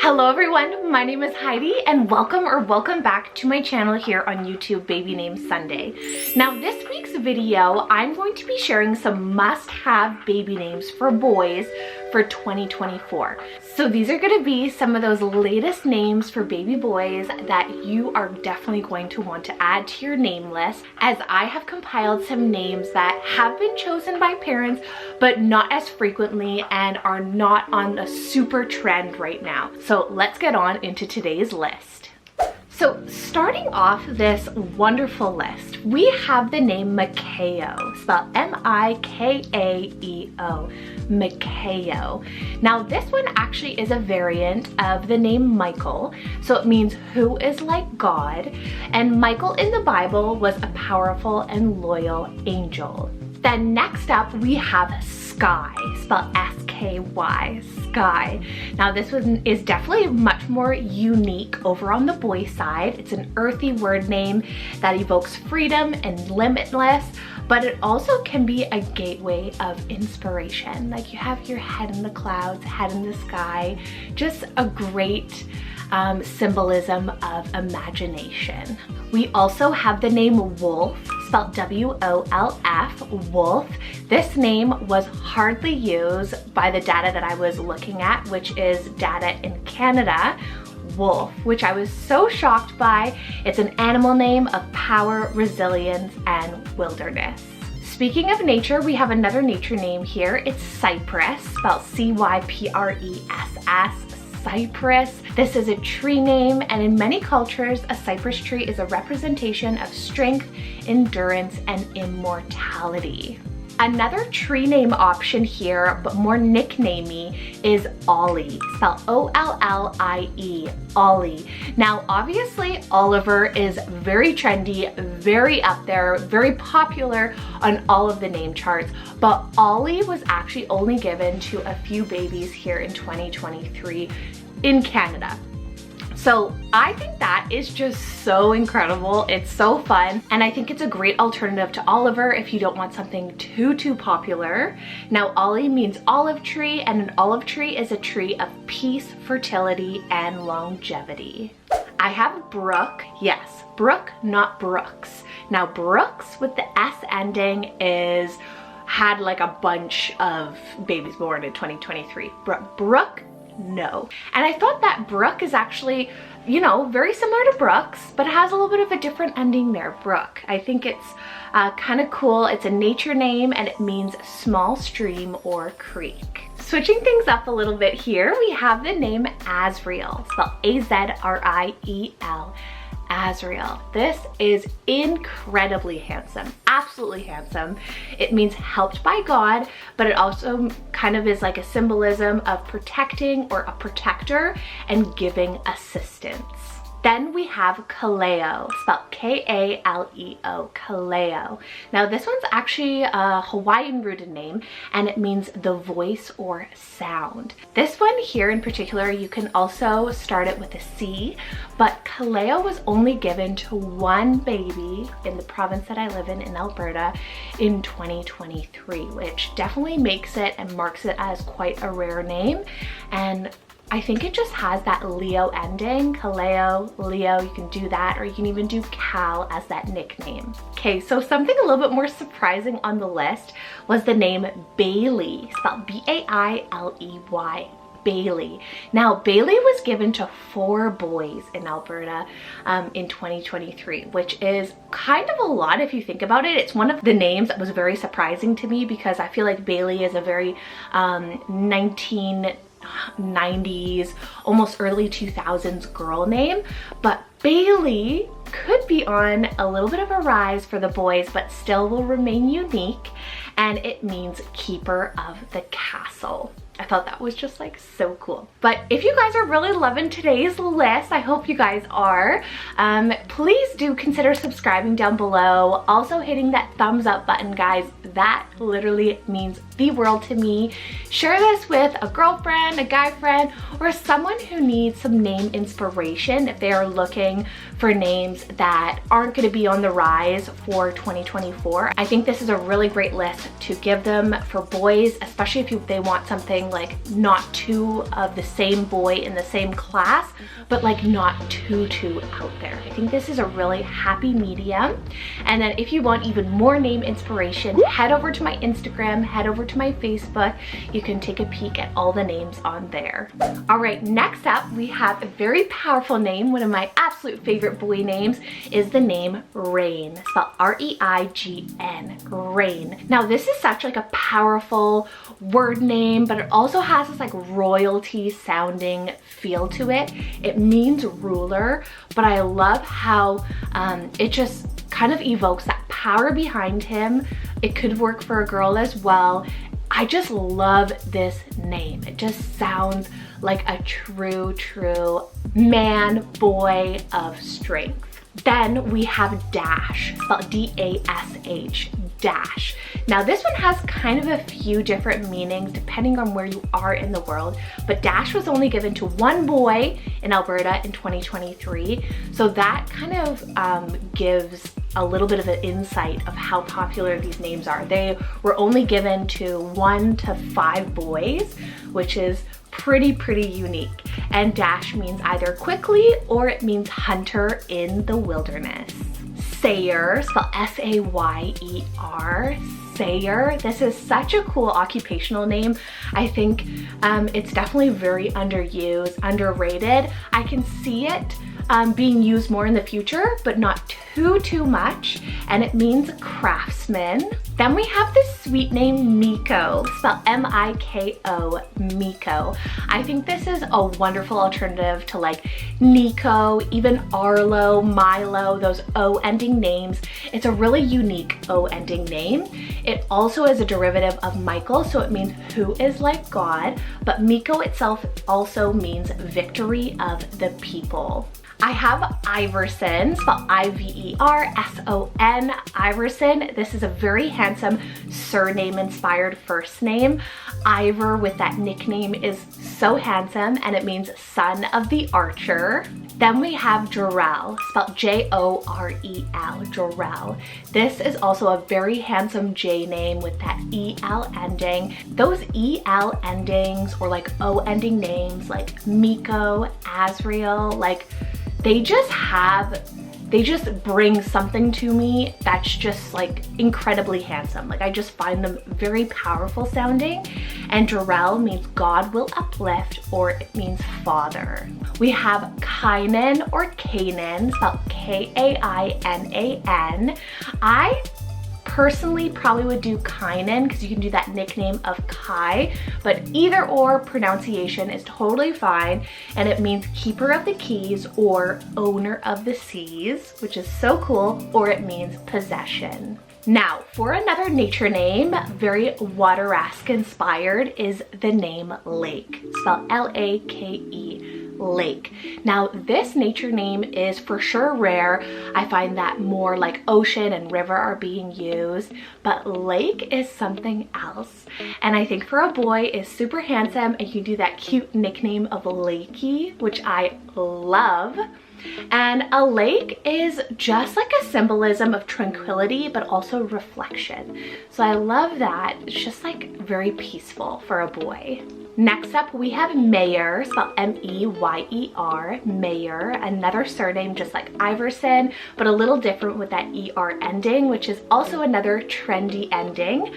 Hello everyone, my name is Heidi and welcome back to my channel here on YouTube, Baby Name Sunday. Now this week's video, I'm going to be sharing some must-have baby names for boys for 2024. So these are going to be some of those latest names for baby boys that you are definitely going to want to add to your name list, as I have compiled some names that have been chosen by parents but not as frequently and are not on a super trend right now. So let's get on into today's list. So starting off this wonderful list, we have the name Mikao, spelled M-I-K-A-E-O, Mikao. Now this one actually is a variant of the name Michael, so it means who is like God, and Michael in the Bible was a powerful and loyal angel. Then next up we have Sky, spelled S-K-Y, Sky. Now this one is definitely much more unique over on the boy side. It's an earthy word name that evokes freedom and limitless, but it also can be a gateway of inspiration. Like you have your head in the clouds, head in the sky, just a great symbolism of imagination. We also have the name Wolf, spelled W-O-L-F, Wolf. This name was hardly used by the data that I was looking at, which is data in Canada. Wolf, which I was so shocked by. It's an animal name of power, resilience, and wilderness. Speaking of nature, we have another nature name here. It's Cypress, spelled C-Y-P-R-E-S-S, Cypress. This is a tree name, and in many cultures, a cypress tree is a representation of strength, endurance, and immortality. Another tree name option here, but more nicknamey, is Ollie, spelled O-L-L-I-E, Ollie. Now, obviously, Oliver is very trendy, very up there, very popular on all of the name charts, but Ollie was actually only given to a few babies here in 2023 in Canada. So I think that is just so incredible. It's so fun. And I think it's a great alternative to Oliver if you don't want something too popular. Now Ollie means olive tree, and an olive tree is a tree of peace, fertility, and longevity. I have Brooke, yes, Brooke, not Brooks. Now Brooks with the S ending had like a bunch of babies born in 2023. Brooke, no. And I thought that Brooke is actually, you know, very similar to Brooks, but it has a little bit of a different ending there, Brooke. I think it's kind of cool. It's a nature name and it means small stream or creek. Switching things up a little bit here, we have the name Azriel, spelled A-Z-R-I-E-L. Azriel. This is incredibly handsome, absolutely handsome. It means helped by God, but it also kind of is like a symbolism of protecting or a protector and giving assistance. Then we have Kaleo, spelled K-A-L-E-O, Kaleo. Now this one's actually a Hawaiian rooted name, and it means the voice or sound. This one here in particular, you can also start it with a C, but Kaleo was only given to one baby in the province that I live in Alberta, in 2023, which definitely makes it and marks it as quite a rare name. And I think it just has that Leo ending, Kaleo, Leo, you can do that, or you can even do Cal as that nickname. Okay, so something a little bit more surprising on the list was the name Bailey, spelled B-A-I-L-E-Y, Bailey. Now, Bailey was given to 4 boys in Alberta in 2023, which is kind of a lot if you think about it. It's one of the names that was very surprising to me because I feel like Bailey is a very 1990s, almost early 2000s girl name, but Bailey could be on a little bit of a rise for the boys, but still will remain unique, and it means keeper of the castle. I thought that was just like so cool. But if you guys are really loving today's list, I hope you guys are, please do consider subscribing down below. Also hitting that thumbs up button, guys. That literally means the world to me. Share this with a girlfriend, a guy friend, or someone who needs some name inspiration if they are looking for names that aren't going to be on the rise for 2024. I think this is a really great list to give them for boys, especially if they want something like not two of the same boy in the same class, but like not too out there. I think this is a really happy medium. And then if you want even more name inspiration, head over to my Instagram, head over to my Facebook. You can take a peek at all the names on there. All right, next up we have a very powerful name. One of my absolute favorite boy names is the name Rain, spelled R-E-I-G-N, Rain. Now this is such like a powerful word name, but it also has this like royalty sounding feel to it. It means ruler, but I love how it just kind of evokes that power behind him. It could work for a girl as well. I just love this name. It just sounds like a true man, boy of strength. Then we have Dash, spelled D-A-S-H, Dash. Now this one has kind of a few different meanings depending on where you are in the world, but Dash was only given to one boy in Alberta in 2023. So that kind of gives a little bit of an insight of how popular these names are. They were only given to 1 to 5 boys, which is pretty unique. And Dash means either quickly or it means hunter in the wilderness. Sayer, spelled S-A-Y-E-R, Sayer. This is such a cool occupational name. I think it's definitely very underused, underrated. I can see it being used more in the future, but not too much, and it means craftsman. Then we have this sweet name Miko, spelled M-I-K-O, Miko. I think this is a wonderful alternative to like Nico, even Arlo, Milo, those O ending names. It's a really unique O ending name. It also is a derivative of Michael, so it means who is like God, but Miko itself also means victory of the people. I have Iverson, spelled I-V-E-R-S-O-N, Iverson. This is a very handsome surname inspired first name. Ivor with that nickname is so handsome, and it means son of the archer. Then we have Jorel, spelled J-O-R-E-L, Jorel. This is also a very handsome J name with that E-L ending. Those E-L endings or like O ending names like Miko, Azriel, like they just bring something to me that's just like incredibly handsome. Like I just find them very powerful sounding. And Jorel means God will uplift, or it means father. We have Kainan or Canaan, spelled K-A-I-N-A-N. I personally probably would do Kainan because you can do that nickname of Kai, but either or pronunciation is totally fine, and it means keeper of the keys or owner of the seas, which is so cool, or it means possession. Now, for another nature name, very water-esque inspired, is the name Lake, spelled L-A-K-E, Lake. Now, this nature name is for sure rare. I find that more like ocean and river are being used, but Lake is something else. And I think for a boy is super handsome, and you do that cute nickname of Lakey, which I love. And a lake is just like a symbolism of tranquility, but also reflection. So I love that. It's just like very peaceful for a boy. Next up, we have Mayer, spelled M-E-Y-E-R, Mayer, another surname just like Iverson, but a little different with that E-R ending, which is also another trendy ending.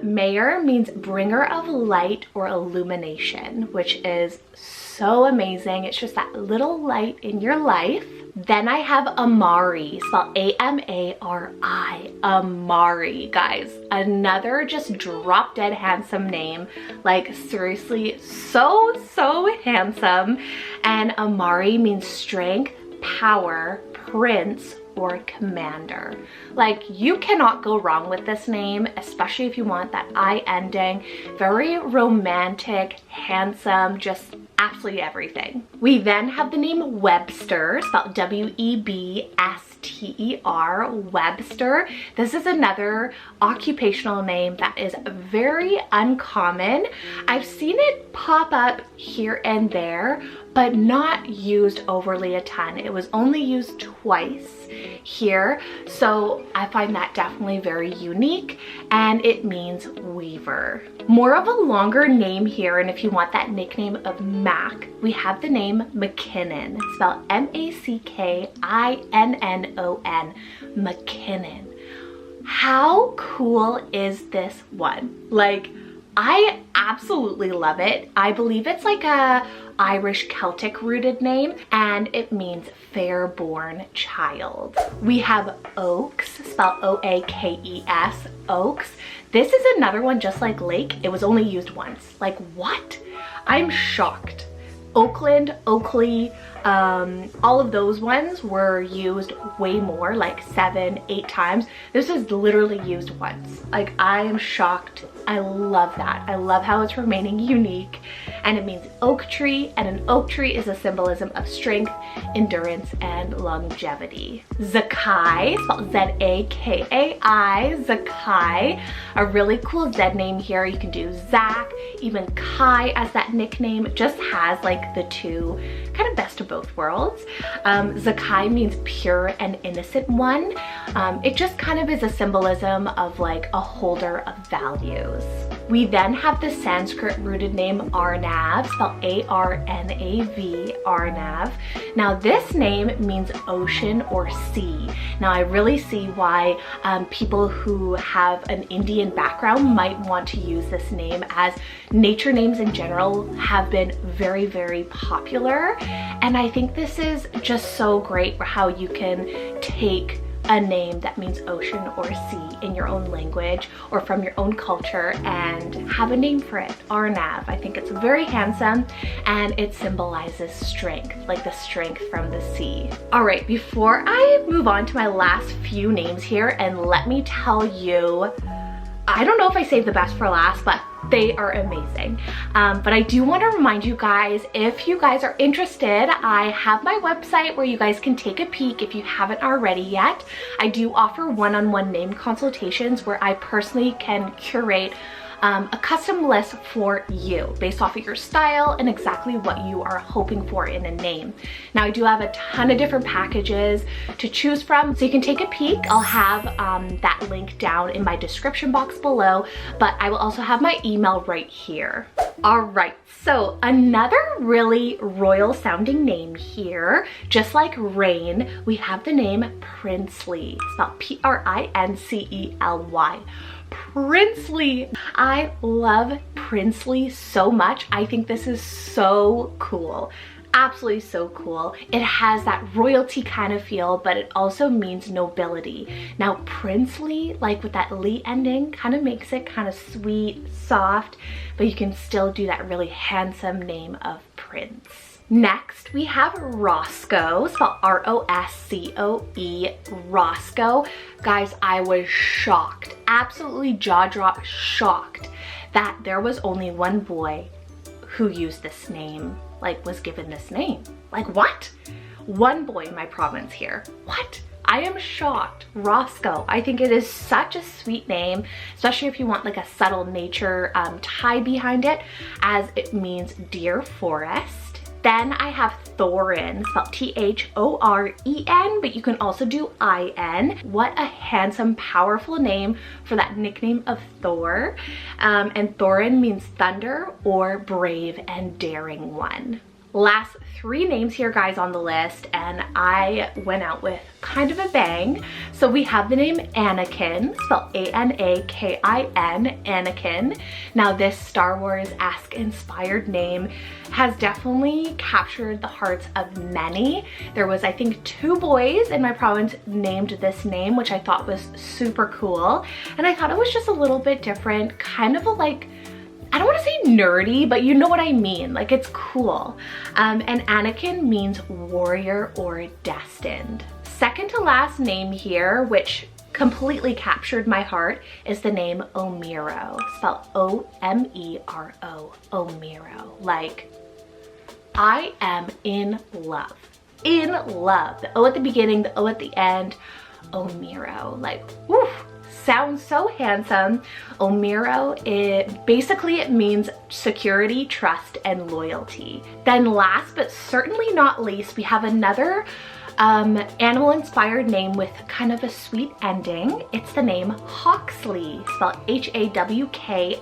Mayer means bringer of light or illumination, which is so amazing. It's just that little light in your life. Then I have Amari, spelled A-M-A-R-I, Amari. Guys, another just drop dead handsome name. Like seriously, so handsome. And Amari means strength, power, prince, or commander. Like you cannot go wrong with this name, especially if you want that I ending. Very romantic, handsome, just absolutely everything. We then have the name Webster, spelled W-E-B-S-T-E-R, Webster. This is another occupational name that is very uncommon. I've seen it pop up here and there, but not used overly a ton. It was only used twice here, so I find that definitely very unique, and it means weaver. More of a longer name here, and if you want that nickname of Mac, we have the name McKinnon, spelled M-A-C-K-I-N-N-O-N, McKinnon. How cool is this one? Like, I absolutely love it. I believe it's like a Irish Celtic rooted name, and it means fair-born child. We have Oaks, spelled O-A-K-E-S, Oaks. This is another one just like Lake. It was only used once. Like, what? I'm shocked. Oakland, Oakley, all of those ones were used way more, like 7, 8 times. This is literally used once. Like, I am shocked. I love that. I love how it's remaining unique, and it means oak tree, and an oak tree is a symbolism of strength, endurance, and longevity. Zakai, spelled Z-A-K-A-I, Zakai, a really cool Z name here. You can do Zach, even Kai as that nickname. It just has like the two kind of best of both worlds. Zakai means pure and innocent one. It just kind of is a symbolism of like a holder of values. We then have the Sanskrit rooted name Arnav, spelled A-R-N-A-V, Arnav. Now this name means ocean or sea. Now I really see why people who have an Indian background might want to use this name, as nature names in general have been very, very popular. And I think this is just so great for how you can take a name that means ocean or sea in your own language or from your own culture and have a name for it. Arnav. I think it's very handsome, and it symbolizes strength, like the strength from the sea. All right, before I move on to my last few names here, and let me tell you, I don't know if I saved the best for last, but they are amazing. But I do want to remind you guys, if you guys are interested, I have my website where you guys can take a peek if you haven't already yet. I do offer one-on-one name consultations where I personally can curate a custom list for you based off of your style and exactly what you are hoping for in a name. Now I do have a ton of different packages to choose from, so you can take a peek. I'll have that link down in my description box below, but I will also have my email right here. All right, so another really royal sounding name here, just like rain, we have the name Princely, spelled P-R-I-N-C-E-L-Y. Princely. I love Princely so much. I think this is so cool. Absolutely so cool. It has that royalty kind of feel, but it also means nobility. Now Princely, like with that Lee ending, kind of makes it kind of sweet, soft, but you can still do that really handsome name of Prince. Next, we have Roscoe, spelled R-O-S-C-O-E, Roscoe. Guys, I was shocked, absolutely jaw-drop shocked that there was only one boy who used this name, like was given this name. Like, what? One boy in my province here. What? I am shocked. Roscoe. I think it is such a sweet name, especially if you want like a subtle nature tie behind it, as it means deer forest. Then I have Thorin, spelled T-H-O-R-E-N, but you can also do I-N. What a handsome, powerful name for that nickname of Thor. And Thorin means thunder or brave and daring one. Last 3 names here, guys, on the list, and I went out with kind of a bang. So we have the name Anakin, spelled A-N-A-K-I-N, Anakin. Now this Star Wars-esque inspired name has definitely captured the hearts of many. There was, I think, 2 boys in my province named this name, which I thought was super cool. And I thought it was just a little bit different, kind of a like, I don't want to say nerdy, but you know what I mean. Like, it's cool. And Anakin means warrior or destined. Second to last name here, which completely captured my heart, is the name Omiro, spelled O-M-E-R-O, Omiro. Like, I am in love. In love. The O at the beginning, the O at the end. Omiro, like, woof, sounds so handsome. Omiro, it means security, trust, and loyalty. Then last but certainly not least, we have another animal-inspired name with kind of a sweet ending. It's the name Hawksley, spelled Hawkley.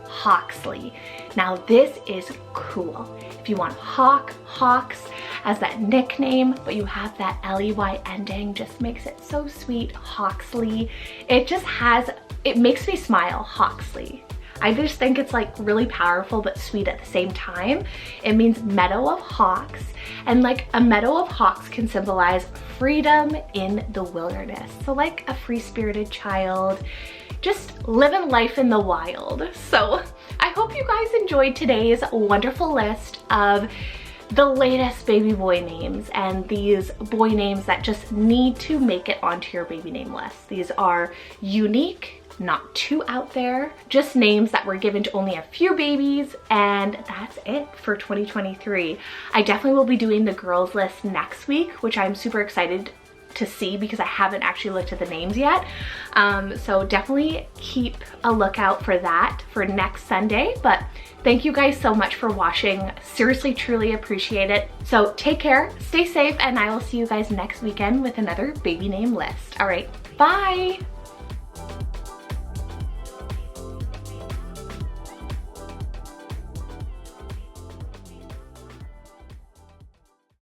Hawksley. Now this is cool. If you want Hawks as that nickname, but you have that L-E-Y ending, just makes it so sweet. Hawksley. It makes me smile, Hawksley. I just think it's like really powerful but sweet at the same time. It means meadow of hawks, and like a meadow of hawks can symbolize freedom in the wilderness. So like a free-spirited child, just living life in the wild. So I hope you guys enjoyed today's wonderful list of the latest baby boy names, and these boy names that just need to make it onto your baby name list. These are unique, not too out there, just names that were given to only a few babies, and that's it for 2023. I definitely will be doing the girls list next week, which I'm super excited to see because I haven't actually looked at the names yet. So definitely keep a lookout for that for next Sunday. But thank you guys so much for watching. Seriously, truly appreciate it. So take care, stay safe, and I will see you guys next weekend with another baby name list. All right, bye.